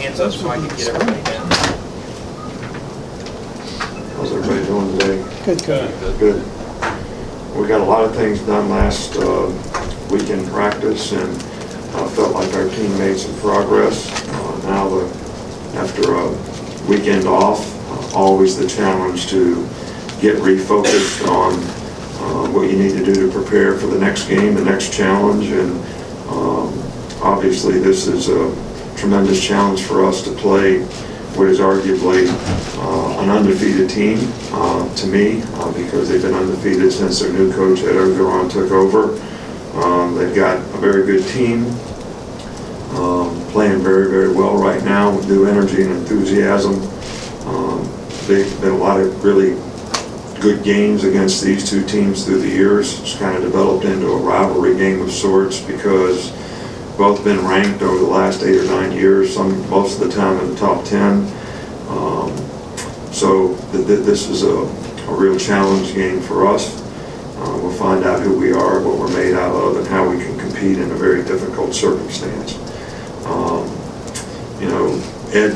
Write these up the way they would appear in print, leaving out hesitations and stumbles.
hands up so I can get everybody down. How's everybody doing today? Good. We got a lot of things done last weekend practice, and felt like our team made some progress. Now, after a weekend off, always the challenge to get refocused on what you need to do to prepare for the next game, the next challenge, and obviously this is a tremendous challenge for us to play what is arguably an undefeated team to me, because they've been undefeated since their new coach Ed Orgeron took over. They've got a very good team, playing very, very well right now with new energy and enthusiasm. They've been a lot of really good games against these two teams through the years. It's kind of developed into a rivalry game of sorts because both been ranked over the last 8 or 9 years, most of the time in the top 10. So this is a real challenge game for us. We'll find out who we are, what we're made out of, and how we can compete in a very difficult circumstance. Ed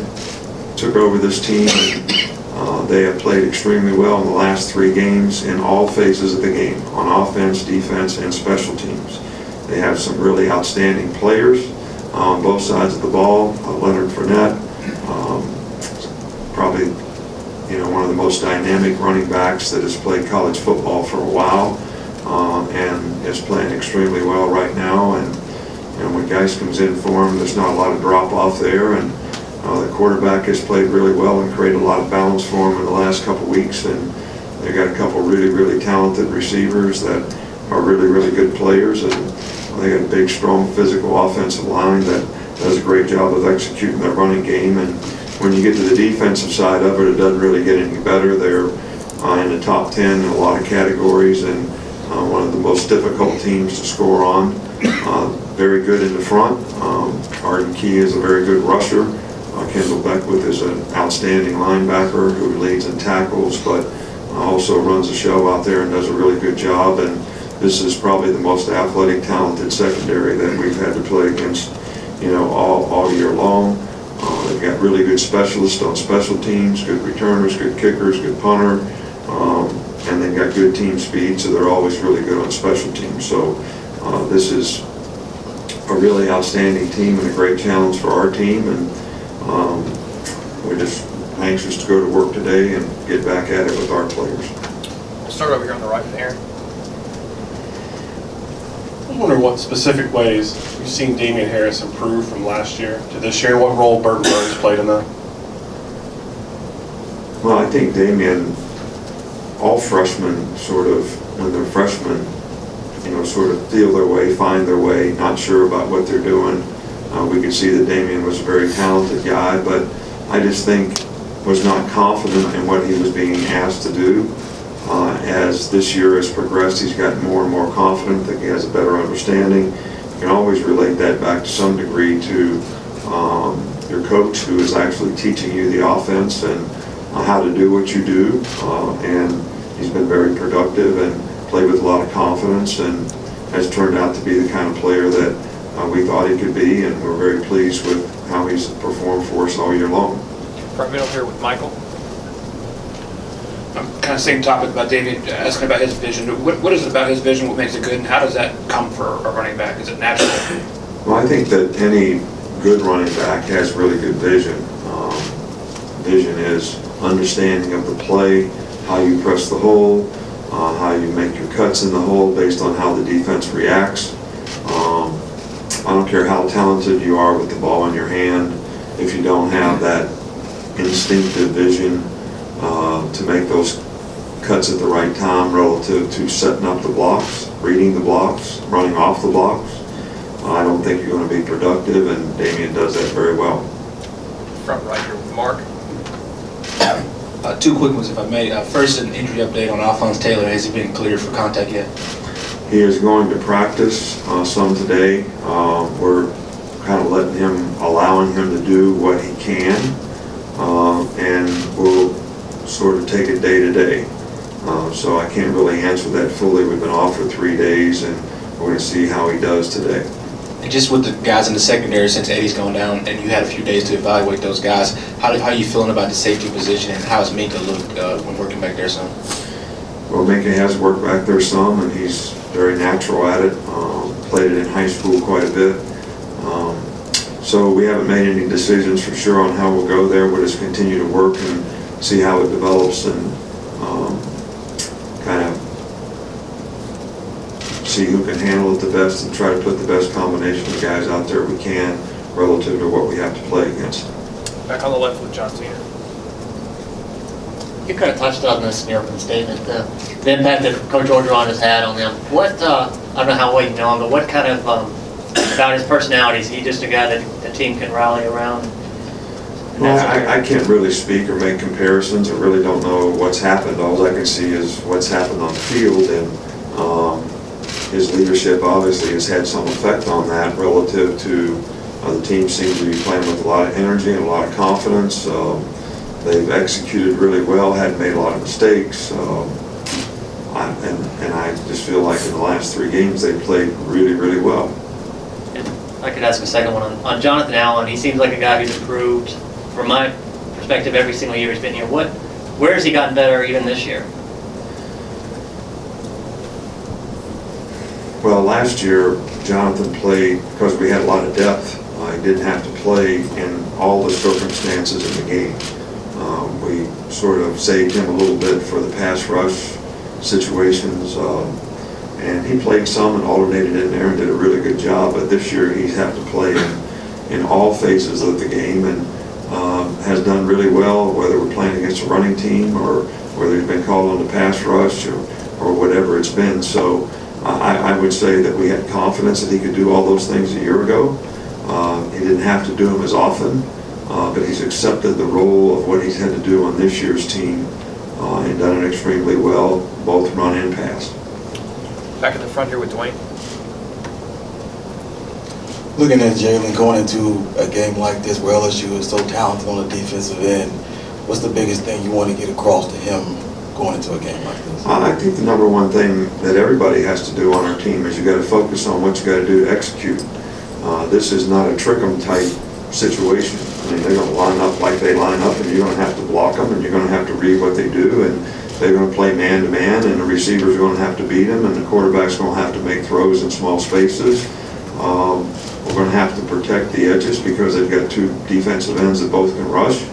took over this team, and they have played extremely well in the last 3 games in all phases of the game, on offense, defense, and special teams. They have some really outstanding players on both sides of the ball. Leonard Fournette, probably one of the most dynamic running backs that has played college football for a while, and is playing extremely well right now. And when Geis comes in for him, there's not a lot of drop off there, and the quarterback has played really well and created a lot of balance for him in the last couple weeks. And they've got a couple really, really talented receivers that are really, really good players, and they got a big, strong, physical offensive line that does a great job of executing their running game. And when you get to the defensive side of it, it doesn't really get any better. They're in the top 10 in a lot of categories, and one of the most difficult teams to score on. Very good in the front. Arden Key is a very good rusher. Kendall Beckwith is an outstanding linebacker who leads in tackles, but also runs the show out there and does a really good job. And this is probably the most athletic, talented secondary that we've had to play against, all year long. They've got really good specialists on special teams, good returners, good kickers, good punter, and they've got good team speed, so they're always really good on special teams. So this is a really outstanding team and a great challenge for our team, and we're just anxious to go to work today and get back at it with our players. We'll start over here on the right with Aaron. I was wondering what specific ways you've seen Damien Harris improve from last year to this year. What role Burton Burns played in that? Well, I think Damien, all freshmen sort of, when they're freshmen, sort of feel their way, find their way, not sure about what they're doing. We could see that Damien was a very talented guy, but I just think was not confident in what he was being asked to do. As this year has progressed, he's gotten more and more confident, that he has a better understanding. You can always relate that back to some degree to your coach, who is actually teaching you the offense and how to do what you do. And he's been very productive and played with a lot of confidence, and has turned out to be the kind of player that we thought he could be, and we're very pleased with how he's performed for us all year long. Front middle here with Michael. Kind of same topic about David, asking about his vision. What is it about his vision, what makes it good, and how does that come for a running back? Is it natural? Well, I think that any good running back has really good vision. Vision is understanding of the play, how you press the hole, how you make your cuts in the hole based on how the defense reacts. I don't care how talented you are with the ball in your hand, if you don't have that instinctive vision to make those cuts at the right time relative to setting up the blocks, reading the blocks, running off the blocks, I don't think you're going to be productive, and Damien does that very well. Front right here with Mark. 2 quick ones, if I may. First, an injury update on Alphonse Taylor. Has he been cleared for contact yet? He is going to practice some today. We're kind of allowing him to do what he can, and we'll sort of take it day to day. So I can't really answer that fully. We've been off for 3 days, and we're going to see how he does today. And just with the guys in the secondary, since Eddie's gone down, and you had a few days to evaluate those guys, how are you feeling about the safety position, and how is Minka look when working back there some? Well, Minka has worked back there some, and he's very natural at it. Played it in high school quite a bit. So we haven't made any decisions for sure on how we'll go there. We'll just continue to work and see how it develops and kind of see who can handle it the best and try to put the best combination of guys out there we can relative to what we have to play against. Back on the left with John Cena. You kind of touched on this in your opening statement, the impact that Coach Orgeron has had on them. What, I don't know how well you know him, but what kind of, about his personality, is he just a guy that the team can rally around? Well, I can't really speak or make comparisons. I really don't know what's happened. All I can see is what's happened on the field, and his leadership obviously has had some effect on that relative to the team seems to be playing with a lot of energy and a lot of confidence. They've executed really well, hadn't made a lot of mistakes. And I just feel like in the last 3 games they played really, really well. And I could ask a second one on Jonathan Allen. He seems like a guy who's improved, from my perspective, every single year he's been here. Where has he gotten better even this year? Well, last year Jonathan played because we had a lot of depth. He didn't have to play in all the circumstances in the game. We sort of saved him a little bit for the pass rush situations, and he played some and alternated in there and did a really good job. But this year he's had to play in all phases of the game and has done really well, whether we're playing against a running team or whether he's been called on the pass rush or whatever it's been. So I would say that we had confidence that he could do all those things a year ago. He didn't have to do them as often, but he's accepted the role of what he's had to do on this year's team and done it extremely well, both run and pass. Back at the front here with Dwayne. Looking at Jalen going into a game like this where LSU is so talented on the defensive end, what's the biggest thing you want to get across to him going into a game like this? I think the number one thing that everybody has to do on our team is you got to focus on what you got to do to execute. This is not a trick 'em type situation. I mean, they're going to line up like they line up, and you're going to have to block them, and you're going to have to read what they do, and they're going to play man-to-man, and the receivers are going to have to beat them, and the quarterback's going to have to make throws in small spaces. We're going to have to protect the edges because they've got 2 defensive ends that both can rush.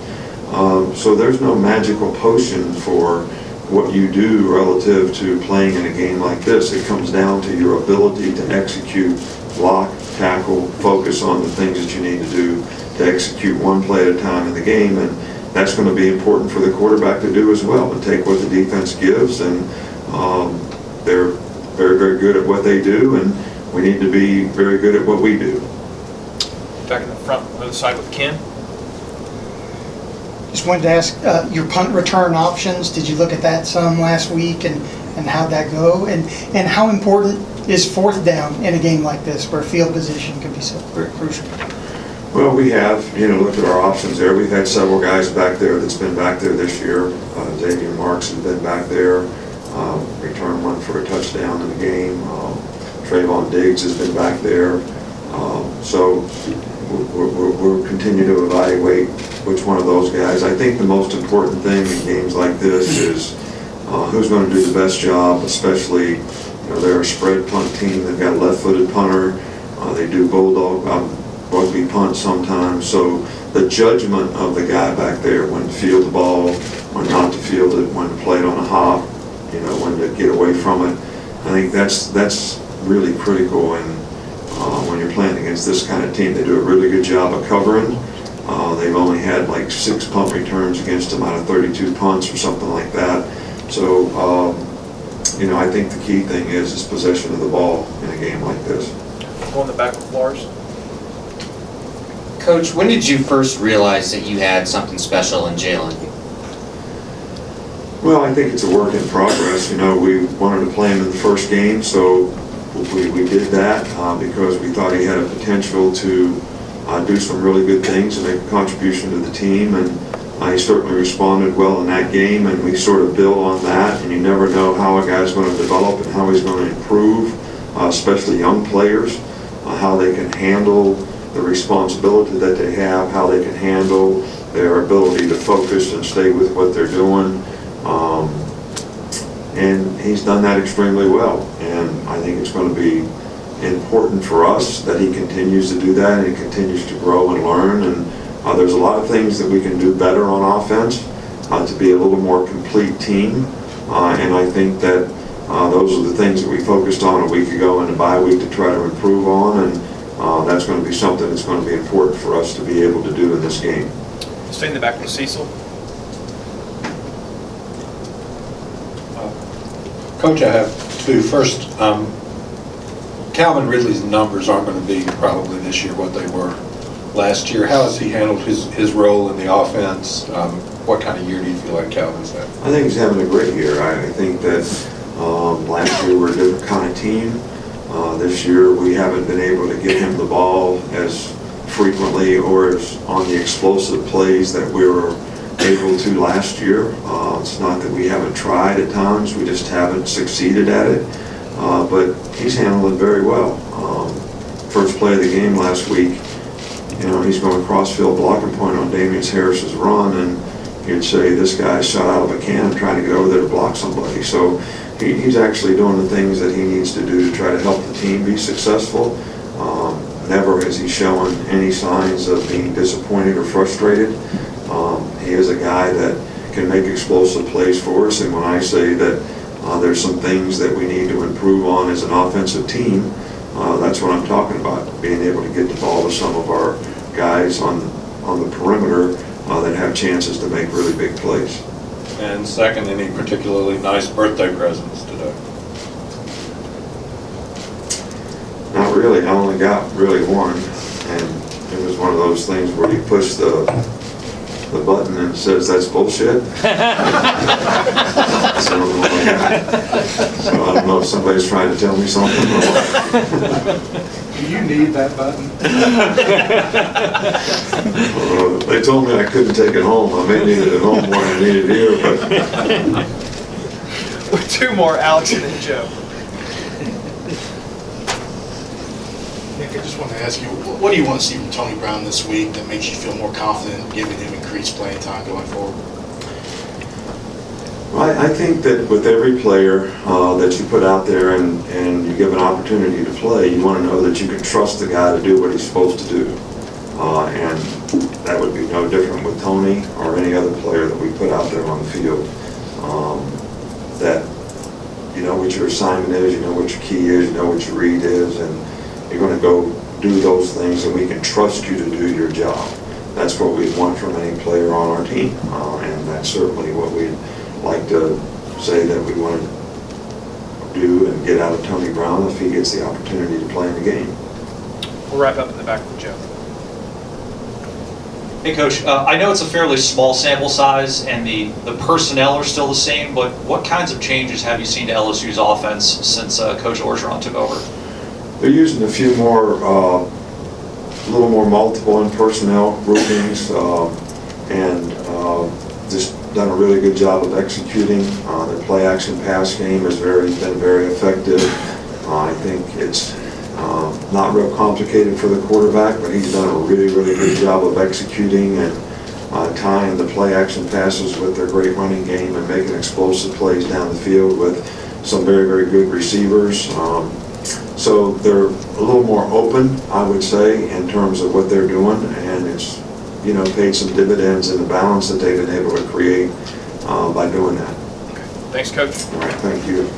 So there's no magical potion for what you do relative to playing in a game like this. It comes down to your ability to execute, block, tackle, focus on the things that you need to do to execute one play at a time in the game, and that's going to be important for the quarterback to do as well, to take what the defense gives, and they're very, very good at what they do, and we need to be very good at what we do. Back in the front, other side with Ken. Just wanted to ask, your punt return options, did you look at that some last week, and how'd that go? And how important is 4th down in a game like this where field position can be so crucial? Well, we have, looked at our options there. We've had several guys back there that's been back there this year. Damien has been back there, returned one for a touchdown in the game. Trayvon Diggs has been back there. So we'll continue to evaluate which one of those guys. I think the most important thing in games like this is who's going to do the best job, especially, they're a spread punt team. They've got a left-footed punter. They do bulldog, rugby punt sometimes. So the judgment of the guy back there, when to field the ball, when not to field it, when to play it on a hop, when to get away from it. I think that's really critical. And when you're playing against this kind of team, they do a really good job of covering. They've only had like 6 punt returns against them out of 32 punts or something like that. So, I think the key thing is possession of the ball in a game like this. Go in the back with Lars. Coach, when did you first realize that you had something special in Jalen? Well, I think it's a work in progress. We wanted to play him in the first game, so we did that because we thought he had a potential to do some really good things and make a contribution to the team, and he certainly responded well in that game, and we sort of build on that, and you never know how a guy's going to develop and how he's going to improve, especially young players, how they can handle the responsibility that they have, how they can handle their ability to focus and stay with what they're doing. And he's done that extremely well. And I think it's going to be important for us that he continues to do that and he continues to grow and learn. And there's a lot of things that we can do better on offense to be a little more complete team. And I think that those are the things that we focused on a week ago in the bye week to try to improve on. And that's going to be something that's going to be important for us to be able to do in this game. Stay in the back with Cecil. Coach, I have two. First, Calvin Ridley's numbers aren't going to be probably this year what they were last year. How has he handled his role in the offense? What kind of year do you feel like Calvin's had? I think he's having a great year. I think that last year we were a different kind of team. This year we haven't been able to get him the ball as frequently or as on the explosive plays that we were able to last year. It's not that we haven't tried at times, we just haven't succeeded at it. But he's handling very well. First play of the game last week, he's going cross-field blocking point on Damien Harris's run, and you'd say this guy's shot out of a cannon trying to get over there to block somebody. So he's actually doing the things that he needs to do to try to help the team be successful. Never has he shown any signs of being disappointed or frustrated. He is a guy that can make explosive plays for us, and when I say that there's some things that we need to improve on as an offensive team, that's what I'm talking about, being able to get the ball to some of our guys on the perimeter that have chances to make really big plays. And second, any particularly nice birthday presents today? Not really. I only got really one, and it was one of those things where you push the button and it says that's bullshit. So I don't know if somebody's trying to tell me something or what. Do you need that button? They told me I couldn't take it home. I may need it at home more than I need it here, but With two more, Alex and then Joe. Nick, I just want to ask you, what do you want to see from Tony Brown this week that makes you feel more confident giving him increased playing time going forward? I think that with every player that you put out there and you give an opportunity to play, you want to know that you can trust the guy to do what he's supposed to do. And that would be no different with Tony or any other player that we put out there on the field. That you know what your assignment is, you know what your key is, you know what your read is, and you're going to go do those things, and we can trust you to do your job. That's what we want from any player on our team, and that's certainly what we'd like to say that we want to do and get out of Tony Brown if he gets the opportunity to play in the game. We'll wrap up in the back with Joe. Hey, Coach, I know it's a fairly small sample size and the personnel are still the same, but what kinds of changes have you seen to LSU's offense since Coach Orgeron took over? They're using a few more, a little more multiple in personnel groupings, and just done a really good job of executing. Their play action pass game has been very effective. I think it's not real complicated for the quarterback, but he's done a really good job of executing and tying the play action passes with their great running game and making explosive plays down the field with some very good receivers. So they're a little more open, I would say, in terms of what they're doing, and it's paid some dividends in the balance that they've been able to create by doing that. Thanks, Coach. All right, thank you.